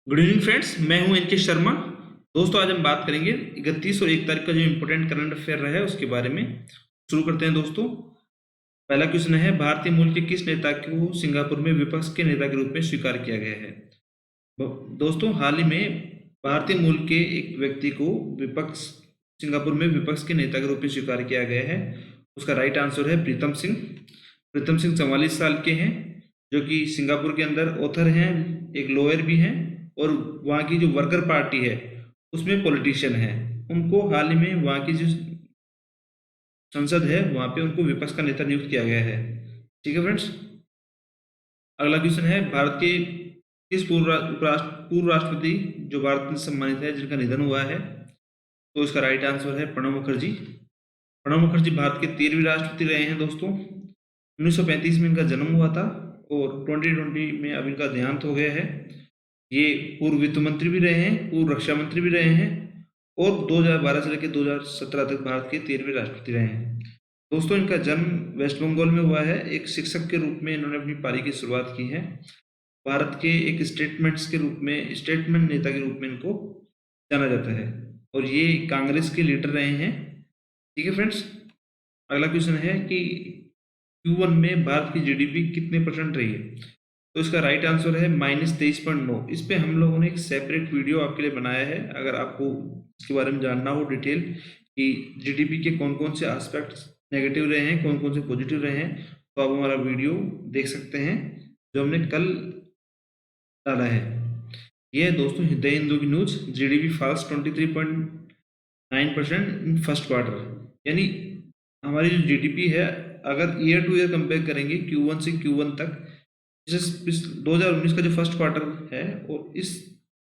Good evening friends, मैं हूं N K Sharma. दोस्तों, आज हम बात करेंगे 31 और 1 तारीख का जो इम्पोर्टेंट करंट अफेयर रहा है उसके बारे में। शुरू करते हैं दोस्तों। पहला क्वेश्चन है, भारतीय मूल के किस नेता को सिंगापुर में विपक्ष के नेता के रूप में स्वीकार किया गया है? दोस्तों, हाल ही में भारतीय मूल के एक व्यक्ति को विपक्ष सिंगापुर में विपक्ष के नेता के रूप में स्वीकार किया गया है। उसका राइट आंसर है प्रीतम सिंह। प्रीतम सिंह 44 साल के हैं, जो कि सिंगापुर के अंदर ऑथर हैं, एक लॉयर भी हैं और वहाँ की जो वर्कर पार्टी है उसमें पॉलिटिशियन है। उनको हाल ही में वहाँ की जो संसद है वहाँ पे उनको विपक्ष का नेता नियुक्त किया गया है। ठीक है फ्रेंड्स। अगला क्वेश्चन है, भारत के किस पूर्व राष्ट्रपति जो भारत में सम्मानित है जिनका निधन हुआ है? तो इसका राइट आंसर है प्रणब मुखर्जी। प्रणब मुखर्जी भारत के 13वें राष्ट्रपति रहे हैं दोस्तों। 1935 में इनका जन्म हुआ था और 2020 में अब इनका देहांत हो गया है। ये पूर्व वित्त मंत्री भी रहे हैं, पूर्व रक्षा मंत्री भी रहे हैं और 2012 से लेकर 2017 तक भारत के 13वें राष्ट्रपति रहे हैं। दोस्तों, इनका जन्म वेस्ट बंगाल में हुआ है। एक शिक्षक के रूप में इन्होंने अपनी पारी की शुरुआत की है। भारत के एक स्टेटमेंट नेता के रूप में इनको जाना जाता है और ये कांग्रेस के लीडर रहे हैं। ठीक है फ्रेंड्स। अगला क्वेश्चन है कि Q1 में भारत की जीडीपी कितने परसेंट रही है? तो इसका राइट आंसर है -23.9। इस पे हम लोगों ने एक सेपरेट वीडियो आपके लिए बनाया है। अगर आपको इसके बारे में जानना हो डिटेल कि जीडीपी के कौन कौन से एस्पेक्ट्स नेगेटिव रहे हैं, कौन कौन से पॉजिटिव रहे हैं, तो आप हमारा वीडियो देख सकते हैं जो हमने कल डाला है। ये है दोस्तों द हिंदू की news. GDP falls 23.9% in first quarter. यानी हमारी जो जीडीपी है, अगर ईयर टू ईयर कंपेयर करेंगे Q1 से Q1 तक, 2019 का जो फर्स्ट क्वार्टर है और इस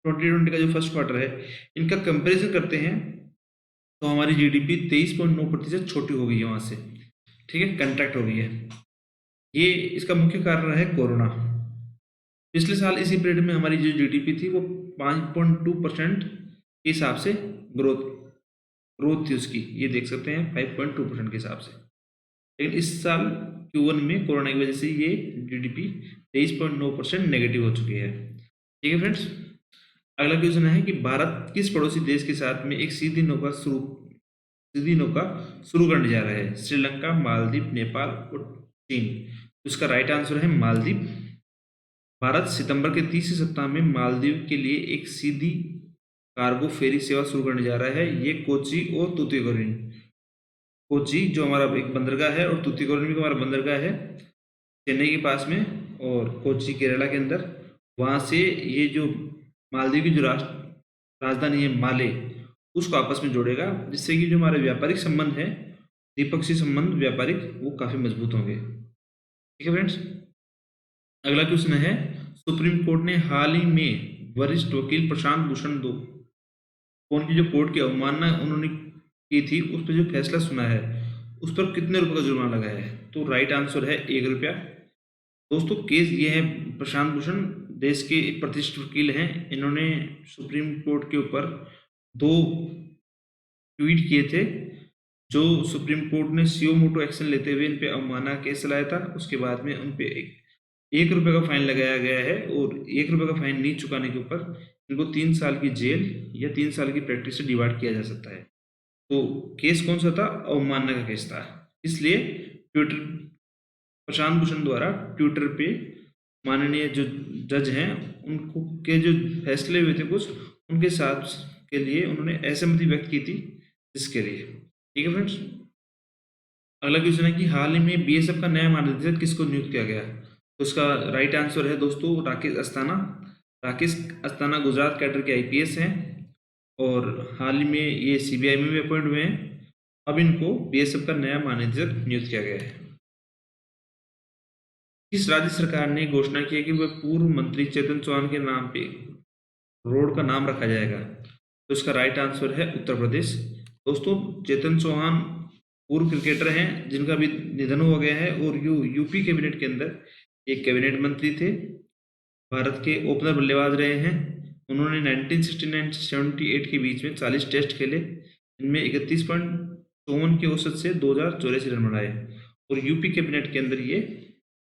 2020 का जो फर्स्ट क्वार्टर है, इनका कंपैरिजन करते हैं तो हमारी जीडीपी 23.9% छोटी हो गई है वहाँ से। ठीक है, कंट्रैक्ट हो गई है। ये इसका मुख्य कारण है कोरोना। पिछले साल इसी पीरियड में हमारी जो जीडीपी थी वो 5.2% के हिसाब से ग्रोथ थी उसकी। ये देख सकते हैं 5.2% के हिसाब से। लेकिन इस साल Q1 में कोरोना की वजह से ये जीडीपी 23.9% नेगेटिव हो चुकी है। ठीक है फ्रेंड्स। अगला क्वेश्चन है कि भारत किस पड़ोसी देश के साथ में एक सीधी नौका शुरू करने जा रहा है? श्रीलंका, मालदीव, नेपाल और चीन। इसका राइट आंसर है मालदीव। भारत सितंबर के तीसरे सप्ताह में मालदीव के लिए एक सीधी कार्गो फेरी सेवा शुरू करने जा रहा है। ये कोची और तूतीकोरिन, कोची जो हमारा एक बंदरगाह है और तूतीकोरिन भी हमारा बंदरगाह है चेन्नई के पास में और कोची केरला के अंदर। वहाँ से ये जो मालदीव की जो राजधानी है माले, उसको आपस में जोड़ेगा, जिससे कि जो हमारे व्यापारिक संबंध है, द्विपक्षीय संबंध व्यापारिक, वो काफ़ी मजबूत होंगे। ठीक है फ्रेंड्स। अगला क्वेश्चन है, सुप्रीम कोर्ट ने हाल ही में वरिष्ठ वकील प्रशांत भूषण कौन की जो कोर्ट की अवमानना उन्होंने की थी उस पर जो फैसला सुना है, उस पर कितने रुपए का जुर्माना लगाया है? तो राइट आंसर है 1 रुपया। दोस्तों, केस ये है, प्रशांत भूषण देश के एक प्रतिष्ठित वकील हैं। इन्होंने सुप्रीम कोर्ट के ऊपर 2 ट्वीट किए थे, जो सुप्रीम कोर्ट ने सीओ मोटो एक्शन लेते हुए इन पे अवमानना केस चलाया था। उसके बाद में उन पे 1 रुपये का फाइन लगाया गया है और 1 रुपये का फाइन नहीं चुकाने के ऊपर इनको 3 साल की जेल या 3 साल की प्रैक्टिस से डिवाइड किया जा सकता है। तो केस कौन सा था? अवमानना का केस था। इसलिए ट्विटर प्रशांत भूषण द्वारा ट्विटर पे माननीय जो जज हैं उनको के जो फैसले हुए थे कुछ, उनके साथ के लिए उन्होंने असहमति व्यक्त की थी इसके लिए। ठीक है फ्रेंड्स। अगला क्वेश्चन है कि हाल ही में बीएसएफ का नया महानिदेशक किसको नियुक्त किया गया? तो उसका राइट आंसर है दोस्तों राकेश अस्थाना। राकेश अस्थाना गुजरात कैडर के आईपीएस हैं और हाल ही में ये सीबीआई में भी अपॉइंट हुए हैं। अब इनको बीएसएफ का नया महानिदेशक नियुक्त किया गया है। किस राज्य सरकार ने घोषणा की है कि वह पूर्व मंत्री चेतन चौहान के नाम पे रोड का नाम रखा जाएगा? तो इसका राइट आंसर है उत्तर प्रदेश। दोस्तों, चेतन चौहान पूर्व क्रिकेटर हैं जिनका भी निधन हो गया है और यूपी कैबिनेट के अंदर एक कैबिनेट मंत्री थे। भारत के ओपनर बल्लेबाज रहे हैं। उन्होंने 1969 से 78 के बीच में 40 टेस्ट खेले। इनमें 31.54 के औसत से 2084 रन बनाए और यूपी कैबिनेट के अंदर ये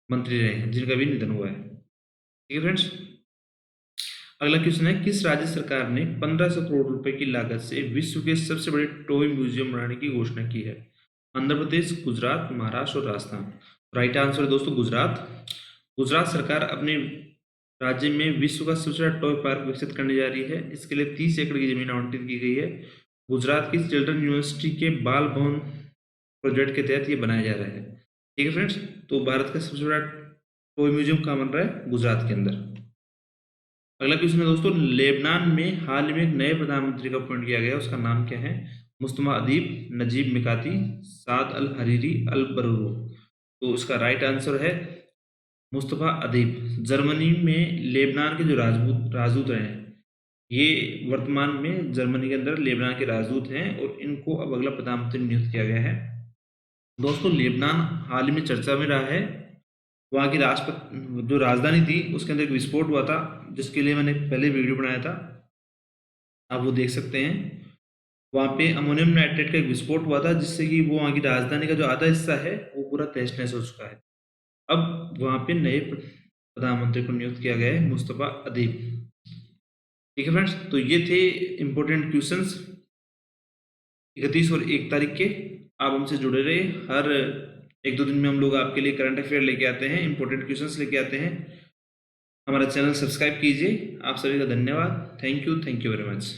मंत्री रहे हैं जिनका भी निधन हुआ है। ठीक है फ्रेंड्स। अगला क्वेश्चन है, किस राज्य सरकार ने 1500 करोड़ रुपए की लागत से विश्व के सबसे बड़े टॉय म्यूजियम बनाने की घोषणा की है? आंध्र प्रदेश, गुजरात, महाराष्ट्र और राजस्थान। राइट आंसर है दोस्तों गुजरात। गुजरात सरकार अपने राज्य में विश्व का सबसे बड़ा टॉय पार्क विकसित करने जा रही है। इसके लिए 30 एकड़ की जमीन आवंटित की गई है। गुजरात की चिल्ड्रन यूनिवर्सिटी के बाल भवन प्रोजेक्ट के तहत ये बनाया जा रहा है। ठीक है फ्रेंड्स, तो भारत का सबसे बड़ा टॉय म्यूजियम कहाँ बन रहा है? गुजरात के अंदर। अगला क्वेश्चन है दोस्तों, लेबनान में हाल ही में एक नए प्रधानमंत्री का अपॉइंट किया गया, उसका नाम क्या है? मुस्तफा अदीब, नजीब मिकाती, साद अल हरीरी, अल बरूरो। तो इसका राइट आंसर है मुस्तफा अदीब। जर्मनी में लेबनान के जो राजदूत हैं, ये वर्तमान में जर्मनी के अंदर लेबनान के राजदूत हैं और इनको अब अगला प्रधानमंत्री नियुक्त किया गया है। दोस्तों लेबनान हाल ही में चर्चा में रहा है। वहाँ की राष्ट्रपति जो राजधानी थी उसके अंदर एक विस्फोट हुआ था, जिसके लिए मैंने पहले वीडियो बनाया था, आप वो देख सकते हैं। वहाँ पे अमोनियम नाइट्रेट का एक विस्फोट हुआ था, जिससे कि वो वहाँ की राजधानी का जो आधा हिस्सा है वो पूरा तहस नहस हो चुका है। अब वहाँ पे नए प्रधानमंत्री को नियुक्त किया गया है, मुस्तफा अदीब। ठीक है फ्रेंड्स, तो ये थे इम्पोर्टेंट क्वेश्चंस 31 और 1 तारीख के। आप हमसे जुड़े रहे, हर 1-2 दिन में हम लोग आपके लिए करंट अफेयर लेके आते हैं, इंपॉर्टेंट क्वेश्चंस लेके आते हैं। हमारा चैनल सब्सक्राइब कीजिए। आप सभी का धन्यवाद। Thank you very much.